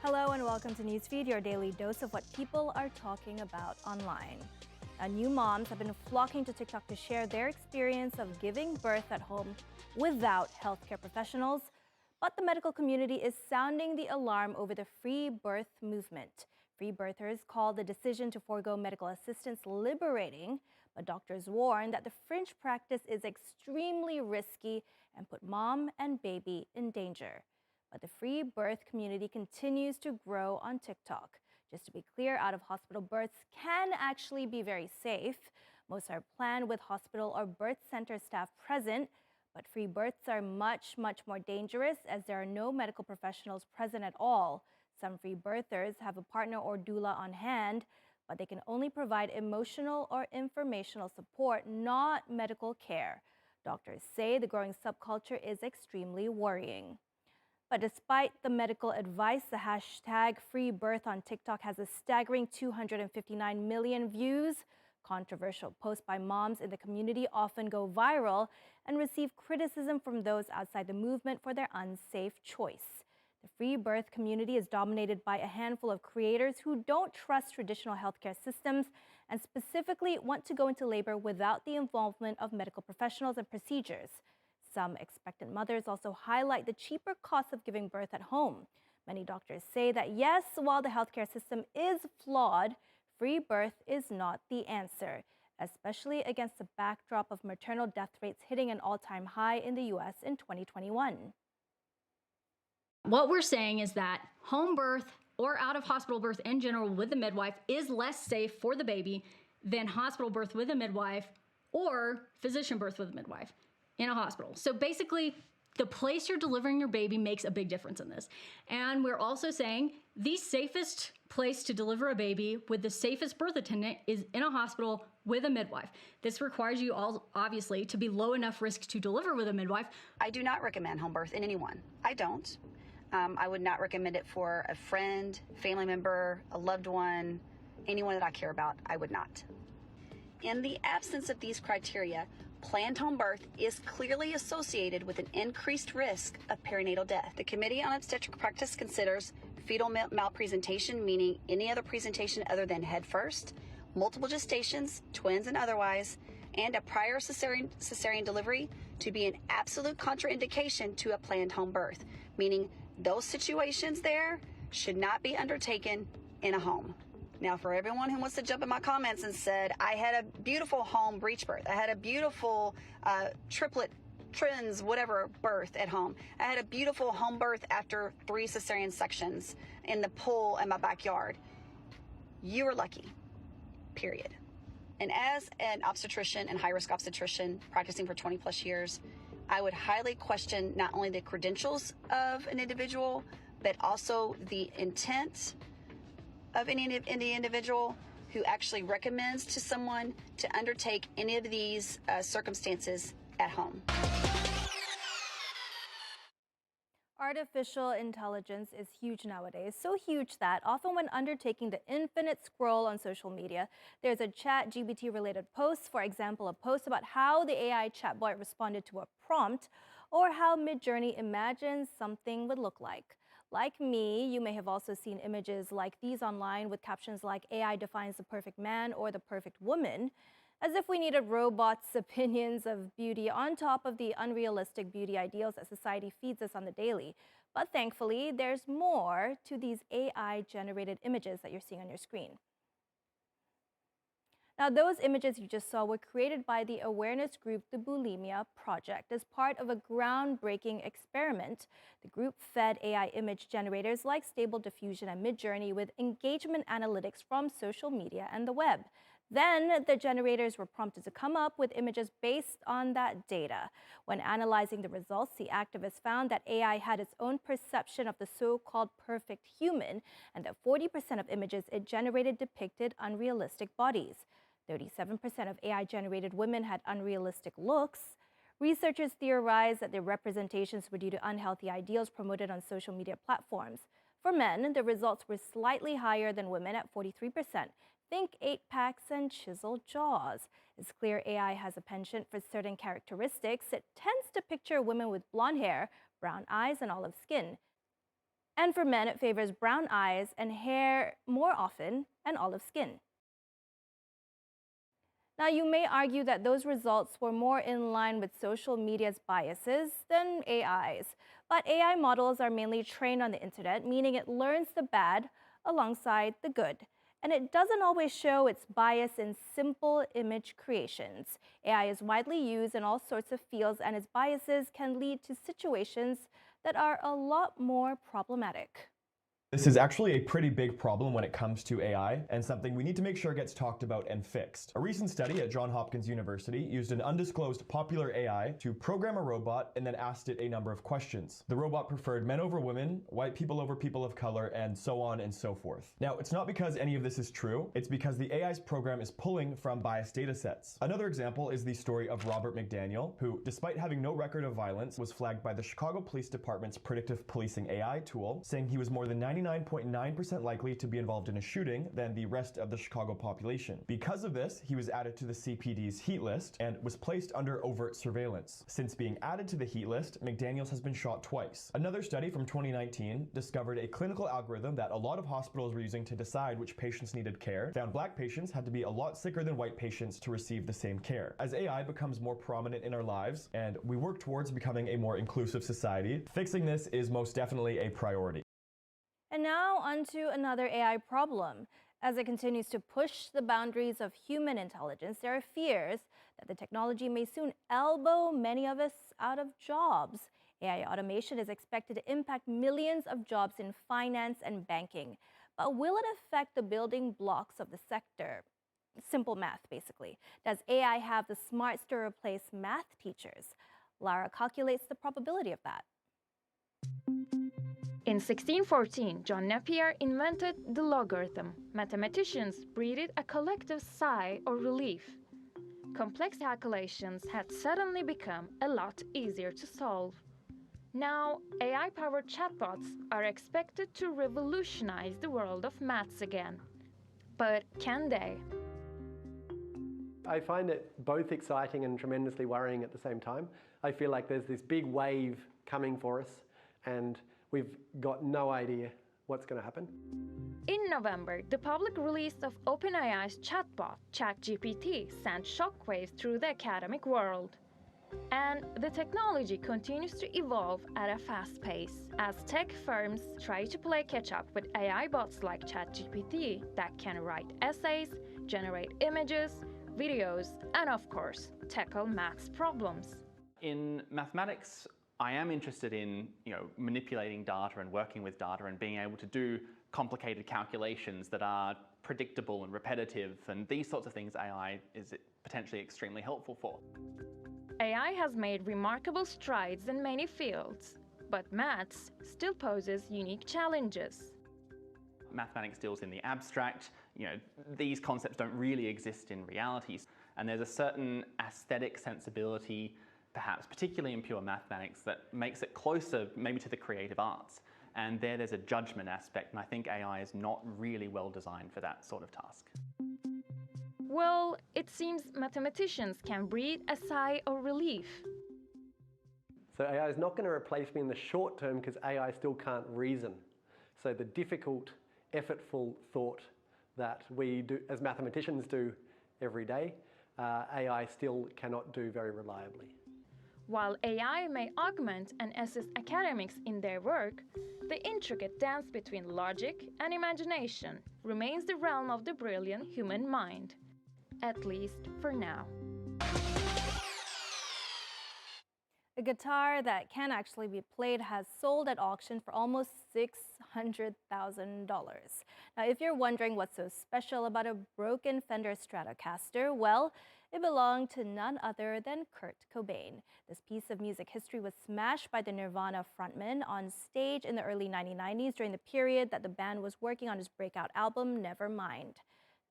Hello and welcome to Newsfeed, your daily dose of what people are talking about online. New moms have been flocking to TikTok to share their experience of giving birth at home without healthcare professionals. But the medical community is sounding the alarm over the free birth movement. Free birthers call the decision to forego medical assistance liberating, but doctors warn that the fringe practice is extremely risky and put mom and baby in danger. But the free birth community continues to grow on TikTok. Just to be clear, out-of-hospital births can actually be very safe. Most are planned with hospital or birth center staff present, but free births are much more dangerous as there are no medical professionals present at all. Some free birthers have a partner or doula on hand, but they can only provide emotional or informational support, not medical care. Doctors say the growing subculture is extremely worrying. But despite the medical advice, the hashtag free birth on TikTok has a staggering 259 million views. Controversial posts by moms in the community often go viral and receive criticism from those outside the movement for their unsafe choice. The free birth community is dominated by a handful of creators who don't trust traditional healthcare systems and specifically want to go into labor without the involvement of medical professionals and procedures. Some expectant mothers also highlight the cheaper cost of giving birth at home. Many doctors say that yes, while the healthcare system is flawed, free birth is not the answer, especially against the backdrop of maternal death rates hitting an all-time high in the U.S. in 2021. What we're saying is that home birth or out-of-hospital birth in general with a midwife is less safe for the baby than hospital birth with a midwife or physician birth with a midwife in a hospital. So basically, the place you're delivering your baby makes a big difference in this. And we're also saying the safest place to deliver a baby with the safest birth attendant is in a hospital with a midwife. This requires you all, obviously, to be low enough risk to deliver with a midwife. I do not recommend home birth in anyone. I don't. I would not recommend it for a friend, family member, a loved one, anyone that I care about. I would not. In the absence of these criteria, planned home birth is clearly associated with an increased risk of perinatal death. The Committee on Obstetric Practice considers fetal malpresentation, meaning any other presentation other than head first, multiple gestations, twins and otherwise, and a prior cesarean delivery to be an absolute contraindication to a planned home birth, meaning those situations there should not be undertaken in a home. Now, for everyone who wants to jump in my comments and said, I had a beautiful home breech birth, I had a beautiful triplet, twins, whatever, birth at home. I had a beautiful home birth after 3 cesarean sections in the pool in my backyard. You were lucky, period. And as an obstetrician and high-risk obstetrician practicing for 20 plus years, I would highly question not only the credentials of an individual, but also the intent of any individual who actually recommends to someone to undertake any of these circumstances at home. Artificial intelligence is huge nowadays, so huge that often when undertaking the infinite scroll on social media, there's a ChatGPT related post, for example, a post about how the AI chatbot responded to a prompt or how Midjourney imagines something would look like. Like me, you may have also seen images like these online with captions like AI defines the perfect man or the perfect woman, as if we needed robots' opinions of beauty on top of the unrealistic beauty ideals that society feeds us on the daily. But thankfully, there's more to these AI-generated images that you're seeing on your screen. Now, those images you just saw were created by the awareness group, the Bulimia Project. As part of a groundbreaking experiment, the group fed AI image generators like Stable Diffusion and Midjourney with engagement analytics from social media and the web. Then the generators were prompted to come up with images based on that data. When analyzing the results, the activists found that AI had its own perception of the so-called perfect human, and that 40% of images it generated depicted unrealistic bodies. 37% of AI-generated women had unrealistic looks. Researchers theorized that the representations were due to unhealthy ideals promoted on social media platforms. For men, the results were slightly higher than women at 43%. Think 8-packs and chiseled jaws. It's clear AI has a penchant for certain characteristics. It tends to picture women with blonde hair, brown eyes, and olive skin. And for men, it favors brown eyes and hair more often and olive skin. Now, you may argue that those results were more in line with social media's biases than AI's. But AI models are mainly trained on the internet, meaning it learns the bad alongside the good. And it doesn't always show its bias in simple image creations. AI is widely used in all sorts of fields, and its biases can lead to situations that are a lot more problematic. This is actually a pretty big problem when it comes to AI, and something we need to make sure gets talked about and fixed. A recent study at Johns Hopkins University used an undisclosed popular AI to program a robot and then asked it a number of questions. The robot preferred men over women, white people over people of color, and so on and so forth. Now, it's not because any of this is true, it's because the AI's program is pulling from biased data sets. Another example is the story of Robert McDaniel, who, despite having no record of violence, was flagged by the Chicago Police Department's predictive policing AI tool, saying he was more than 99.9% likely to be involved in a shooting than the rest of the Chicago population. Because of this, he was added to the CPD's heat list and was placed under overt surveillance. Since being added to the heat list, McDaniels has been shot twice. Another study from 2019 discovered a clinical algorithm that a lot of hospitals were using to decide which patients needed care, found black patients had to be a lot sicker than white patients to receive the same care. As AI becomes more prominent in our lives and we work towards becoming a more inclusive society, fixing this is most definitely a priority. And now onto another AI problem. As it continues to push the boundaries of human intelligence, there are fears that the technology may soon elbow many of us out of jobs. AI automation is expected to impact millions of jobs in finance and banking. But will it affect the building blocks of the sector? Simple math, basically. Does AI have the smarts to replace math teachers? Lara calculates the probability of that. In 1614, John Napier invented the logarithm. Mathematicians breathed a collective sigh of relief. Complex calculations had suddenly become a lot easier to solve. Now, AI-powered chatbots are expected to revolutionize the world of maths again. But can they? I find it both exciting and tremendously worrying at the same time. I feel like there's this big wave coming for us, and we've got no idea what's going to happen. In November, the public release of OpenAI's chatbot, ChatGPT, sent shockwaves through the academic world. And the technology continues to evolve at a fast pace as tech firms try to play catch-up with AI bots like ChatGPT that can write essays, generate images, videos, and of course, tackle maths problems. In mathematics, I am interested in manipulating data and working with data and being able to do complicated calculations that are predictable and repetitive, and these sorts of things AI is potentially extremely helpful for. AI has made remarkable strides in many fields, but maths still poses unique challenges. Mathematics deals in the abstract. These concepts don't really exist in realities, and there's a certain aesthetic sensibility, perhaps particularly in pure mathematics, that makes it closer maybe to the creative arts. And there's a judgment aspect, and I think AI is not really well designed for that sort of task. Well, it seems mathematicians can breathe a sigh of relief. So AI is not going to replace me in the short term because AI still can't reason. So the difficult, effortful thought that we do as mathematicians do every day, AI still cannot do very reliably. While AI may augment and assist academics in their work, the intricate dance between logic and imagination remains the realm of the brilliant human mind, at least for now. A guitar that can actually be played has sold at auction for almost $600,000. Now, if you're wondering what's so special about a broken Fender Stratocaster, well, it belonged to none other than Kurt Cobain. This piece of music history was smashed by the Nirvana frontman on stage in the early 1990s during the period that the band was working on his breakout album, Nevermind.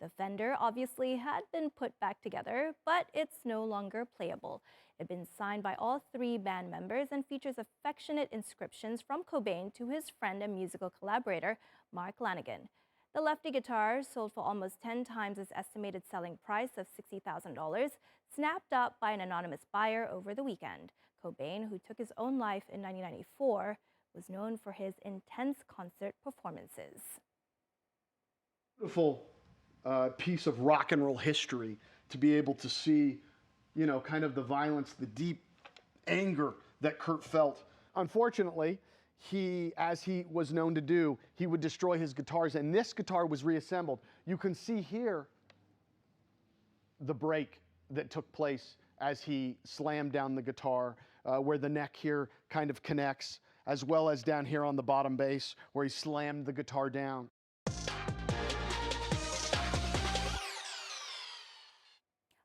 The Fender obviously had been put back together, but it's no longer playable. It had been signed by all three band members and features affectionate inscriptions from Cobain to his friend and musical collaborator, Mark Lanegan. The lefty guitar, sold for almost 10 times its estimated selling price of $60,000, snapped up by an anonymous buyer over the weekend. Cobain, who took his own life in 1994, was known for his intense concert performances. Beautiful piece of rock and roll history to be able to see, you know, kind of the violence, the deep anger that Kurt felt. Unfortunately, he, as he was known to do, he would destroy his guitars, and this guitar was reassembled. You can see here the break that took place as he slammed down the guitar, where the neck here kind of connects, as well as down here on the bottom bass, where he slammed the guitar down.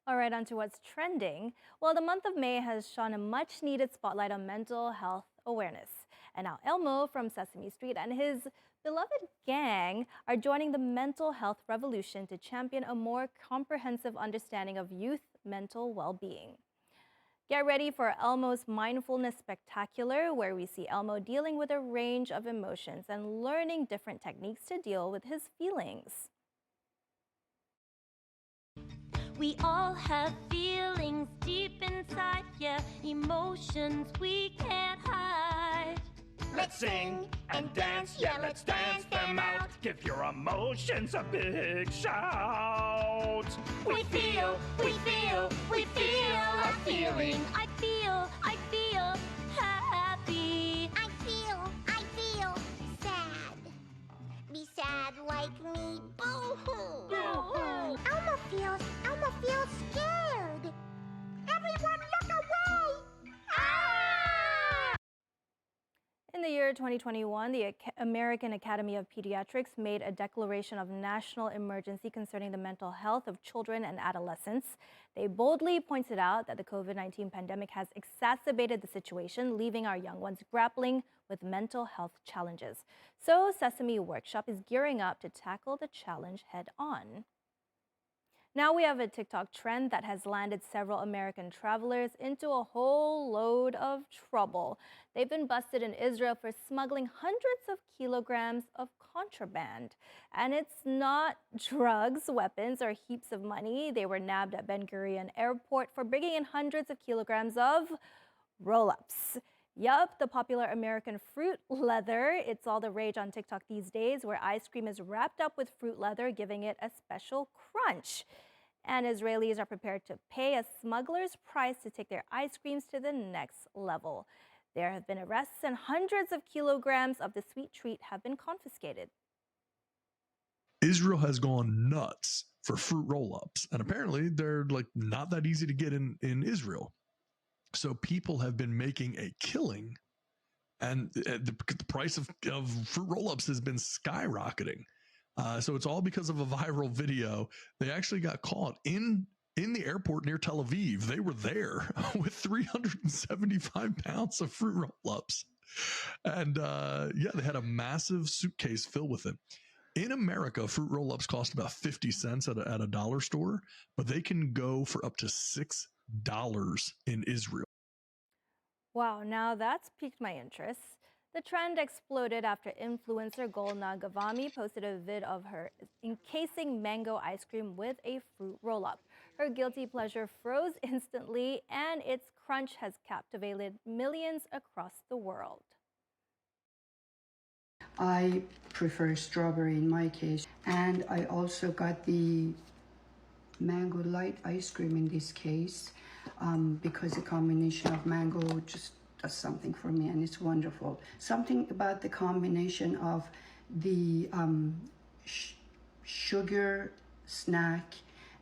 All right, on to what's trending. Well, the month of May has shone a much-needed spotlight on mental health awareness. And now Elmo from Sesame Street and his beloved gang are joining the mental health revolution to champion a more comprehensive understanding of youth mental well-being. Get ready for Elmo's Mindfulness Spectacular, where we see Elmo dealing with a range of emotions and learning different techniques to deal with his feelings. We all have feelings deep inside, yeah, emotions we can't hide. Let's sing and dance, yeah, let's dance them out. Give your emotions a big shout. We feel a feeling. I feel happy. I feel sad. Be sad like me, boo-hoo. Boo-hoo. Elmo feels scared. Everyone look away. Ah! In the year 2021, the American Academy of Pediatrics made a declaration of national emergency concerning the mental health of children and adolescents. They boldly pointed out that the COVID-19 pandemic has exacerbated the situation, leaving our young ones grappling with mental health challenges. So Sesame Workshop is gearing up to tackle the challenge head on. Now we have a TikTok trend that has landed several American travelers into a whole load of trouble. They've been busted in Israel for smuggling hundreds of kilograms of contraband. And it's not drugs, weapons, or heaps of money. They were nabbed at Ben Gurion Airport for bringing in hundreds of kilograms of roll-ups. Yup, the popular American fruit leather. It's all the rage on TikTok these days, where ice cream is wrapped up with fruit leather, giving it a special crunch. And Israelis are prepared to pay a smuggler's price to take their ice creams to the next level. There have been arrests and hundreds of kilograms of the sweet treat have been confiscated. Israel has gone nuts for fruit roll-ups, and apparently they're like not that easy to get in Israel. So people have been making a killing, and the price of fruit roll-ups has been skyrocketing. So it's all because of a viral video. They actually got caught in the airport near Tel Aviv. They were there with 375 pounds of fruit roll-ups. And yeah, they had a massive suitcase filled with it. In America, fruit roll-ups cost about 50 cents at a dollar store, but they can go for up to $6 in Israel. Wow, now that's piqued my interest. The trend exploded after influencer Golna Gavami posted a vid of her encasing mango ice cream with a fruit roll-up. Her guilty pleasure froze instantly, and its crunch has captivated millions across the world. I prefer strawberry in my case, and I also got the mango light ice cream in this case because the combination of mango just does something for me, and it's wonderful. Something about the combination of the sugar snack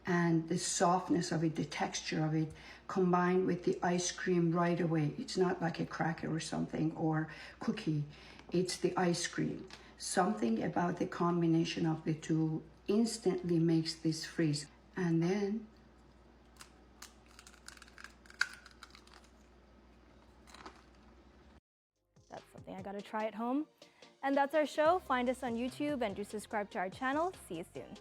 and the softness of it, the texture of it, combined with the ice cream right away. It's not like a cracker or something or cookie. It's the ice cream. Something about the combination of the two instantly makes this freeze. And then that's something I gotta try at home. And that's our show. Find us on YouTube and do subscribe to our channel. See you soon.